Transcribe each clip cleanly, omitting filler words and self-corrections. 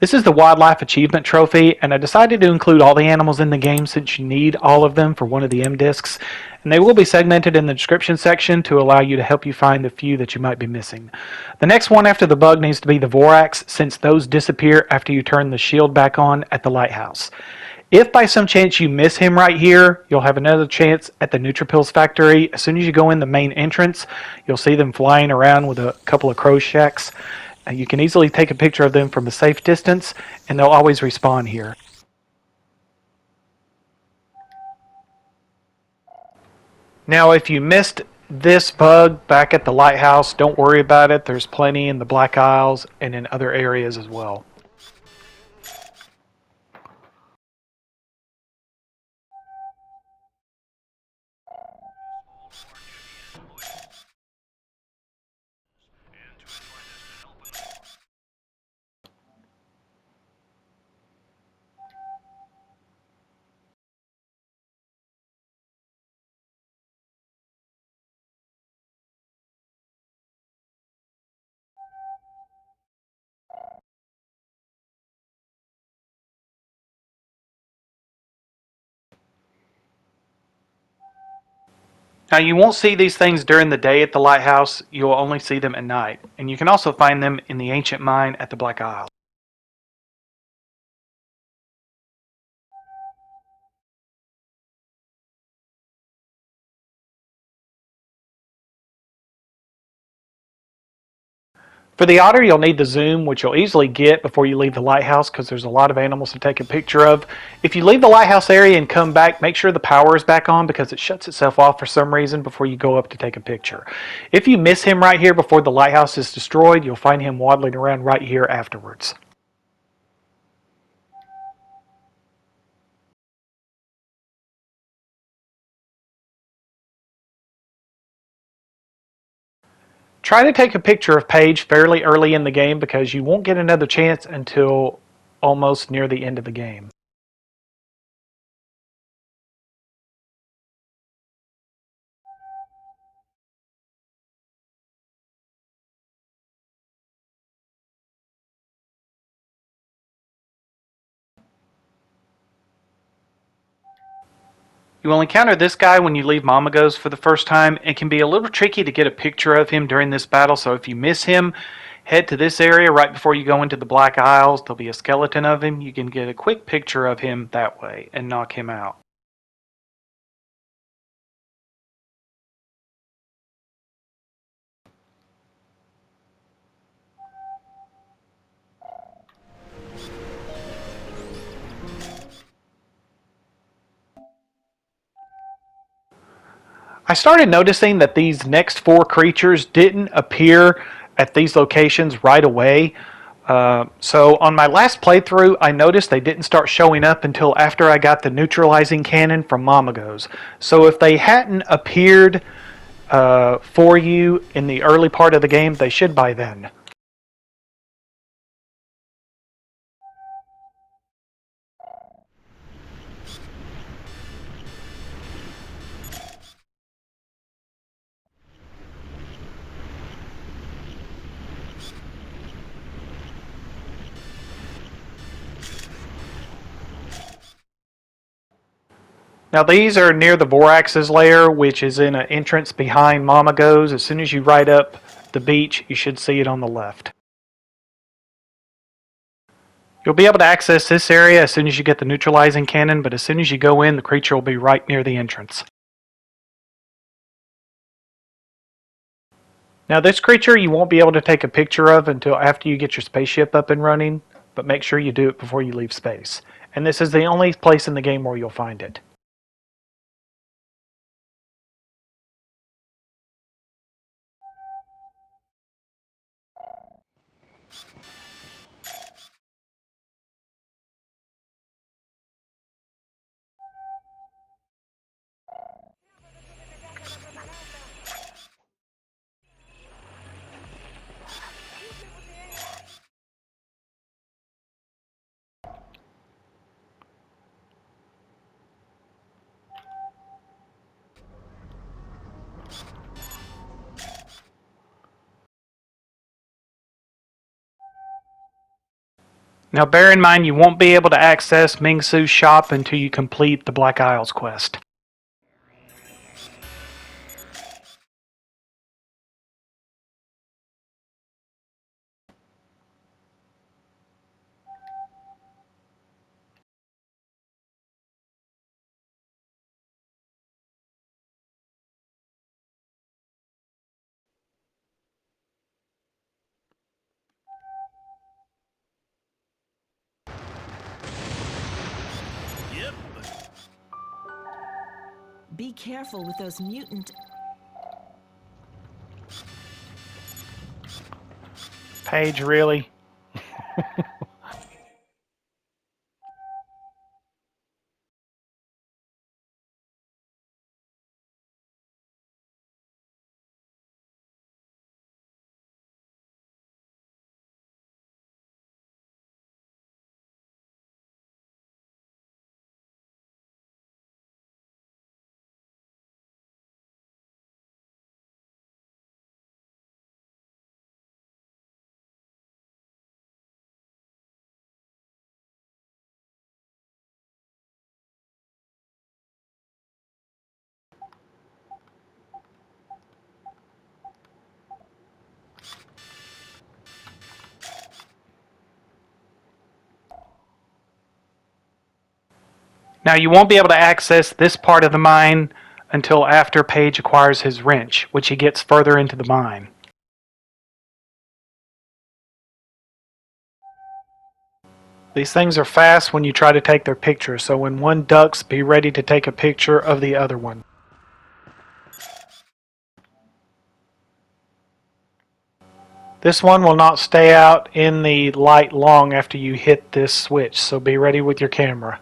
This is the Wildlife Achievement Trophy, and I decided to include all the animals in the game since you need all of them for one of the M discs, and they will be segmented in the description section to allow you to help you find the few that you might be missing. The next one after the bug needs to be the Vorax, since those disappear after you turn the shield back on at the Lighthouse. If by some chance you miss him right here, you'll have another chance at the Neutrophils factory. As soon as you go in the main entrance, you'll see them flying around with a couple of crow shacks. You can easily take a picture of them from a safe distance, and they'll always respawn here. Now, if you missed this bug back at the Lighthouse, don't worry about it. There's plenty in the Black Isles and in other areas as well. Now, you won't see these things during the day at the Lighthouse. You'll only see them at night. And you can also find them in the ancient mine at the Black Isle. For the otter, you'll need the zoom, which you'll easily get before you leave the lighthouse because there's a lot of animals to take a picture of. If you leave the lighthouse area and come back, make sure the power is back on because it shuts itself off for some reason before you go up to take a picture. If you miss him right here before the lighthouse is destroyed, you'll find him waddling around right here afterwards. Try to take a picture of Paige fairly early in the game because you won't get another chance until almost near the end of the game. You will encounter this guy when you leave Mammago's for the first time. It can be a little tricky to get a picture of him during this battle, so if you miss him, head to this area right before you go into the Black Isles. There'll be a skeleton of him. You can get a quick picture of him that way and knock him out. I started noticing that these next four creatures didn't appear at these locations right away. So on my last playthrough, I noticed they didn't start showing up until after I got the neutralizing cannon from Mammago's. So if they hadn't appeared for you in the early part of the game, they should by then. Now these are near the Vorax's lair, which is in an entrance behind Mammago's. As soon as you ride up the beach, you should see it on the left. You'll be able to access this area as soon as you get the neutralizing cannon, but as soon as you go in, the creature will be right near the entrance. Now this creature you won't be able to take a picture of until after you get your spaceship up and running, but make sure you do it before you leave space. And this is the only place in the game where you'll find it. Now bear in mind you won't be able to access Ming Su's shop until you complete the Black Isles quest. Be careful with those mutant. Paige, really? Now you won't be able to access this part of the mine until after Paige acquires his wrench, which he gets further into the mine. These things are fast when you try to take their picture, so when one ducks, be ready to take a picture of the other one. This one will not stay out in the light long after you hit this switch, so be ready with your camera.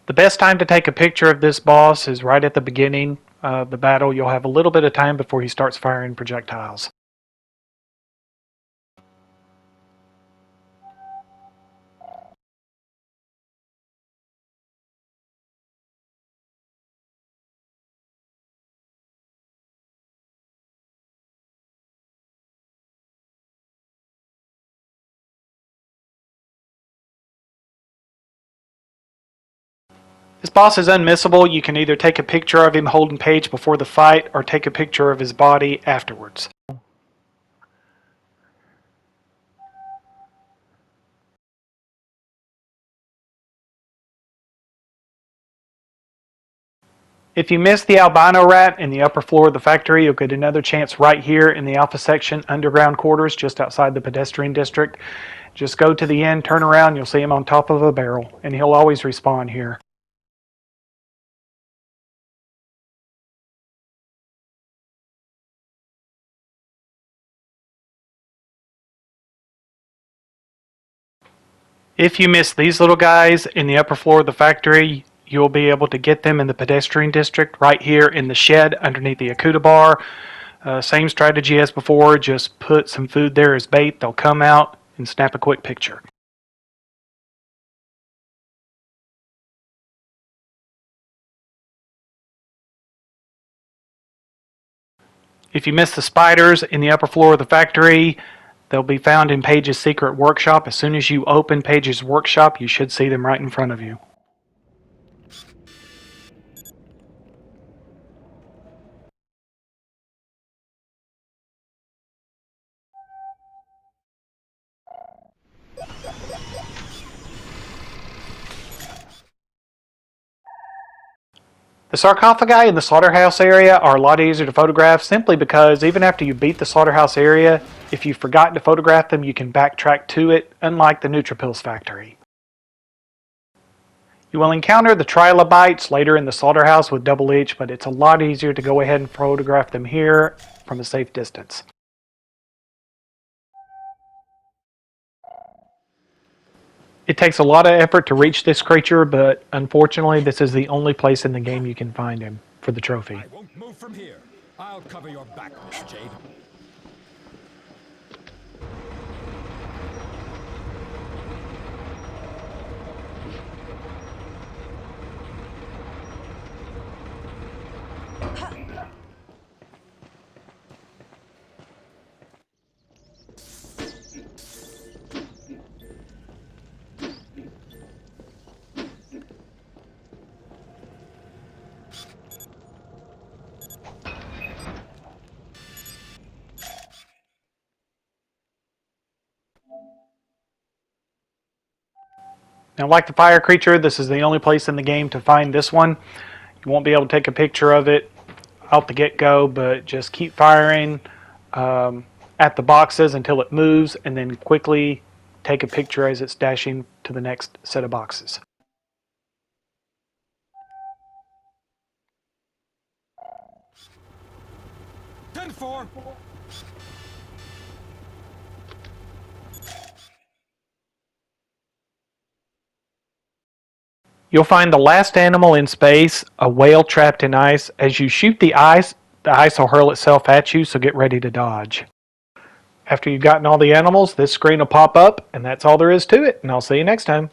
The best time to take a picture of this boss is right at the beginning of the battle. You'll have a little bit of time before he starts firing projectiles. This boss is unmissable. You can either take a picture of him holding Paige before the fight or take a picture of his body afterwards. If you miss the albino rat in the upper floor of the factory, you'll get another chance right here in the Alpha Section underground quarters just outside the pedestrian district. Just go to the end, turn around, you'll see him on top of a barrel, and he'll always respawn here. If you miss these little guys in the upper floor of the factory, you'll be able to get them in the pedestrian district right here in the shed underneath the Akuta bar. Same strategy as before, just put some food there as bait. They'll come out and snap a quick picture. If you miss the spiders in the upper floor of the factory, they'll be found in Paige's secret workshop. As soon as you open Paige's workshop, you should see them right in front of you. The sarcophagi in the slaughterhouse area are a lot easier to photograph simply because even after you beat the slaughterhouse area, if you've forgotten to photograph them, you can backtrack to it, unlike the neutrophils factory. You will encounter the trilobites later in the slaughterhouse with double H, but it's a lot easier to go ahead and photograph them here from a safe distance. It takes a lot of effort to reach this creature, but unfortunately this is the only place in the game you can find him for the trophy. I won't move from here. I'll cover your back, Miss Jade. Now, like the fire creature, this is the only place in the game to find this one. You won't be able to take a picture of it out the get-go, but just keep firing at the boxes until it moves, and then quickly take a picture as it's dashing to the next set of boxes. 10-4. You'll find the last animal in space, a whale trapped in ice. As you shoot the ice will hurl itself at you, so get ready to dodge. After you've gotten all the animals, this screen will pop up, and that's all there is to it, and I'll see you next time.